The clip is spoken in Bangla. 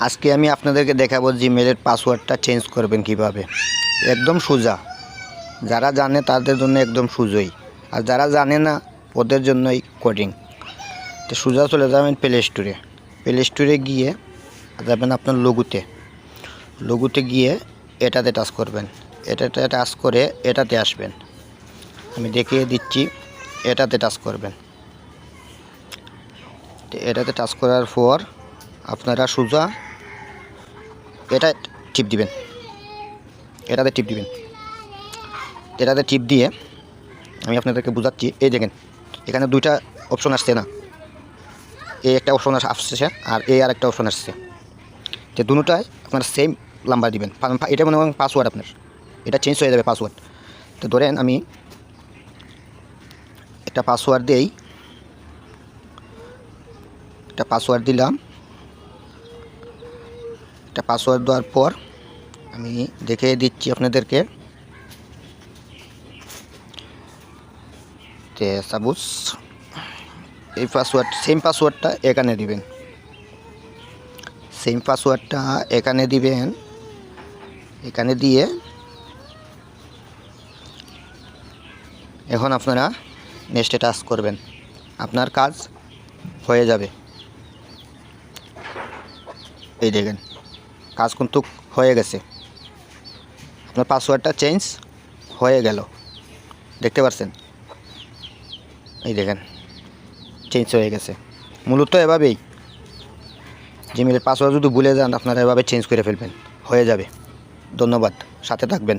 আজকে আমি আপনাদেরকে দেখাবো জিমেলের পাসওয়ার্ডটা চেঞ্জ করবেন কিভাবে। একদম সোজা, যারা জানে তাদের জন্য একদম সোজাই, আর যারা জানে না ওদের জন্যই কোডিং। তো সোজা চলে যাবেন প্লে স্টোরে গিয়ে যাবেন আপনার লোগোতে গিয়ে এটাতে টাচ করবেন, এটাতে টাচ করে এটাতে আসবেন। আমি দেখিয়ে দিচ্ছি, এটাতে টাচ করবেন। তো এটাতে টাচ করার পর আপনারা সোজা এটা টিপ দিবেন, এটাতে টিপ দিয়ে আমি আপনাদেরকে বোঝাচ্ছি। এই দেখেন এখানে দুইটা অপশন আসছে না, এই একটা অপশন আসছে আর এই আর একটা অপশন আসছে। তো দুটোটাই আপনারা সেম নাম্বার দিবেন। এটা মনে করেন পাসওয়ার্ড, আপনার এটা চেঞ্জ হয়ে যাবে পাসওয়ার্ড। তো ধরেন আমি একটা পাসওয়ার্ড দিই, একটা পাসওয়ার্ড দিলাম। একটা পাসওয়ার্ড দেওয়ার পর আমি দেখিয়ে দিচ্ছি আপনাদেরকে। তো সাপোজ এই সেম পাসওয়ার্ডটা এখানে দিবেন, এখানে দিয়ে এখন আপনারা নেক্সটে টাচ করবেন, আপনার কাজ হয়ে যাবে। এই দেখেন কাজ কিন্তু হয়ে গেছে, আপনার পাসওয়ার্ডটা চেঞ্জ হয়ে গেল, দেখতে পাচ্ছেন? এই দেখেন চেঞ্জ হয়ে গেছে। মূলত এভাবেই জিমেলের পাসওয়ার্ড যদি ভুলে যান আপনারা এভাবে চেঞ্জ করে ফেলবেন, হয়ে যাবে। ধন্যবাদ, সাথে থাকবেন।